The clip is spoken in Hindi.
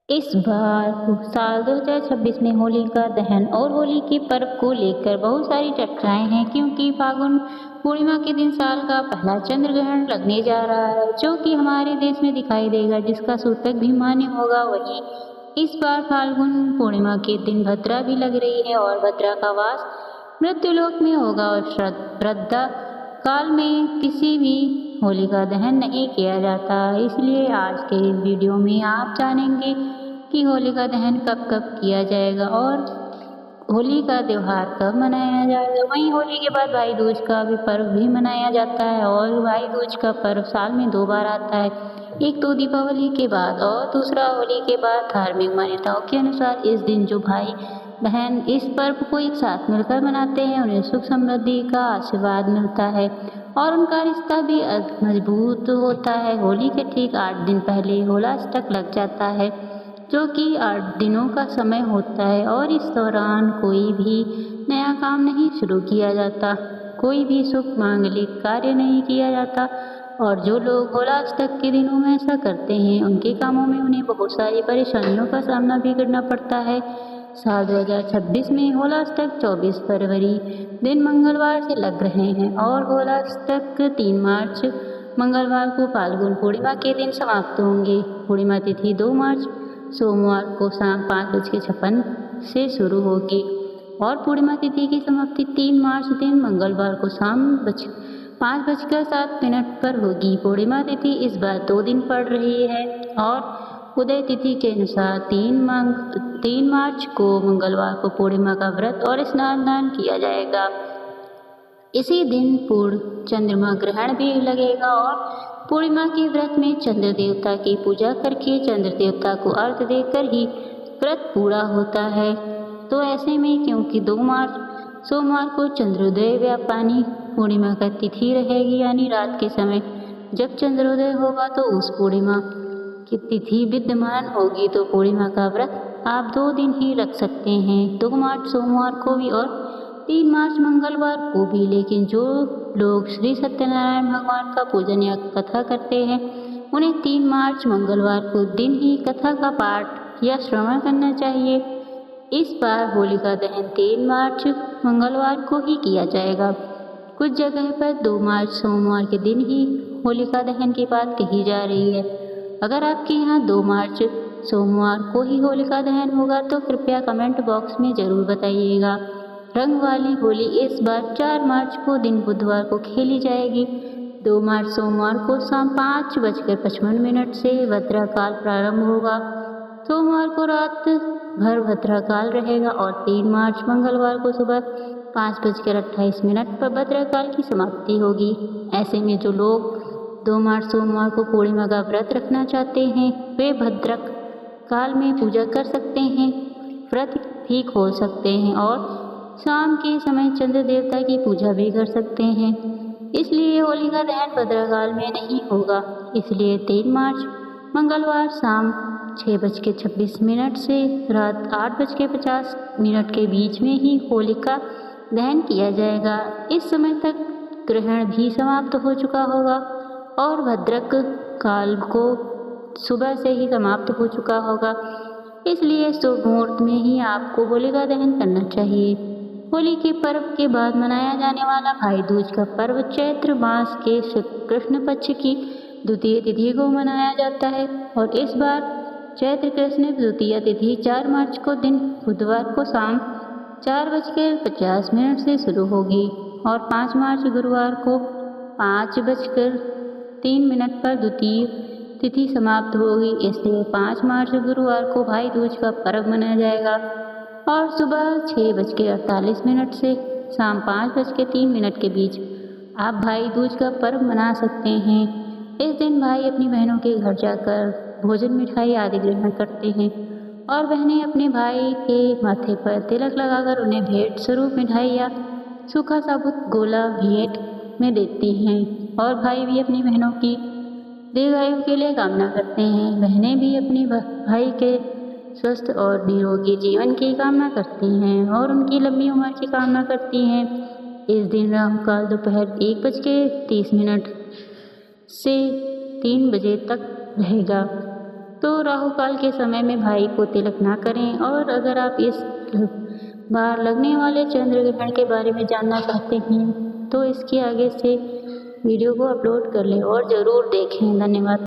इस बार साल 2026 में होलिका दहन और होली के पर्व को लेकर बहुत सारी चर्चाएं हैं, क्योंकि फाल्गुन पूर्णिमा के दिन साल का पहला चंद्र ग्रहण लगने जा रहा है, जो कि हमारे देश में दिखाई देगा, जिसका सूतक भी मान्य होगा। वहीं इस बार फाल्गुन पूर्णिमा के दिन भद्रा भी लग रही है और भद्रा का वास मृत्युलोक में होगा और श्राद्ध काल में किसी भी होलिका दहन नहीं किया जाता। इसलिए आज के इस वीडियो में आप जानेंगे कि होलिका दहन कब कब किया जाएगा और होली का त्यौहार कब मनाया जाएगा। वहीं होली के बाद भाई दूज का भी पर्व भी मनाया जाता है और भाई दूज का पर्व साल में 2 बार आता है, एक तो दीपावली के बाद और दूसरा होली के बाद। धार्मिक मान्यताओं के अनुसार इस दिन जो भाई बहन इस पर्व को एक साथ मिलकर मनाते हैं, उन्हें सुख समृद्धि का आशीर्वाद मिलता है और उनका रिश्ता भी मजबूत होता है। होली के ठीक 8 दिन पहले होलाष्टक लग जाता है, जो कि 8 दिनों का समय होता है और इस दौरान कोई भी नया काम नहीं शुरू किया जाता, कोई भी शुभ मांगलिक कार्य नहीं किया जाता। और जो लोग होलाष्टक के दिनों में ऐसा करते हैं, उनके कामों में उन्हें बहुत सारी परेशानियों का सामना भी करना पड़ता है। साल 2026 में होलाष्टक 24 फरवरी दिन मंगलवार से लग रहे हैं और होलाष्टक 3 मार्च मंगलवार को फाल्गुन पूर्णिमा के दिन समाप्त होंगे। पूर्णिमा तिथि 2 मार्च सोमवार को शाम 5:56 से शुरू होगी और पूर्णिमा तिथि की समाप्ति 3 मार्च दिन मंगलवार को शाम 5:07 पर होगी। पूर्णिमा तिथि इस बार 2 दिन पड़ रही है और उदय तिथि के अनुसार 3 मार्च को मंगलवार को पूर्णिमा का व्रत और स्नान दान किया जाएगा। इसी दिन पूर्ण चंद्रमा ग्रहण भी लगेगा और पूर्णिमा के व्रत में चंद्र देवता की पूजा करके चंद्र देवता को अर्घ्य देकर ही व्रत पूरा होता है। तो ऐसे में क्योंकि 2 मार्च सोमवार को चंद्रोदय व्यापानी पूर्णिमा का तिथि रहेगी, यानी रात के समय जब चंद्रोदय होगा तो उस पूर्णिमा की तिथि विद्यमान होगी, तो पूर्णिमा का व्रत आप 2 दिन ही रख सकते हैं, 2 मार्च सोमवार को भी और 3 मार्च मंगलवार को भी। लेकिन जो लोग श्री सत्यनारायण भगवान का पूजन या कथा करते हैं, उन्हें 3 मार्च मंगलवार को दिन ही कथा का पाठ या श्रवण करना चाहिए। इस बार होलिका दहन 3 मार्च मंगलवार को ही किया जाएगा। कुछ जगह पर 2 मार्च सोमवार के दिन ही होलिका दहन की बात कही जा रही है। अगर आपके यहाँ 2 मार्च सोमवार को ही होलिका दहन होगा तो कृपया कमेंट बॉक्स में ज़रूर बताइएगा। रंग वाली होली इस बार 4 मार्च को दिन बुधवार को खेली जाएगी। 2 मार्च सोमवार को शाम 5:55 से भद्राकाल प्रारंभ होगा। सोमवार को रात भर भद्राकाल रहेगा और 3 मार्च मंगलवार को सुबह 5:28 पर भद्राकाल की समाप्ति होगी। ऐसे में जो लोग 2 मार्च सोमवार को पूर्णिमा का व्रत रखना चाहते हैं, वे भद्रक काल में पूजा कर सकते हैं, व्रत भी खोल सकते हैं और शाम के समय चंद्र देवता की पूजा भी कर सकते हैं। इसलिए होलिका दहन भद्रकाल में नहीं होगा। इसलिए 3 मार्च मंगलवार शाम 6:26 से रात 8:50 के बीच में ही होलिका दहन किया जाएगा। इस समय तक ग्रहण भी समाप्त हो चुका होगा और भद्रक काल को सुबह से ही समाप्त हो चुका होगा। इसलिए शुभ मुहूर्त में ही आपको होलिका दहन करना चाहिए। होली के पर्व के बाद मनाया जाने वाला भाई दूज का पर्व चैत्र मास के कृष्ण पक्ष की द्वितीय तिथि को मनाया जाता है और इस बार चैत्र कृष्ण द्वितीय तिथि 4 मार्च को दिन बुधवार को शाम 4:50 से शुरू होगी और 5 मार्च गुरुवार को 5:03 पर द्वितीय तिथि समाप्त होगी। इसलिए 5 मार्च गुरुवार को भाई दूज का पर्व मनाया जाएगा और सुबह 6:48 से शाम 5:03 के बीच आप भाई दूज का पर्व मना सकते हैं। इस दिन भाई अपनी बहनों के घर जाकर भोजन मिठाई आदि ग्रहण करते हैं और बहनें अपने भाई के माथे पर तिलक लगाकर उन्हें भेंट स्वरूप मिठाई या सूखा साबुत गोला भेंट में देती हैं और भाई भी अपनी बहनों की दीर्घायु के लिए कामना करते हैं। बहनें भी अपने भाई के स्वस्थ और निरोगी जीवन की कामना करती हैं और उनकी लंबी उम्र की कामना करती हैं। इस दिन राहुकाल दोपहर 1:30 से 3 बजे तक रहेगा। तो राहु काल के समय में भाई को तिलक ना करें। और अगर आप इस बार लगने वाले चंद्र ग्रहण के बारे में जानना चाहते हैं तो इसके आगे से वीडियो को अपलोड कर लें और ज़रूर देखें। धन्यवाद।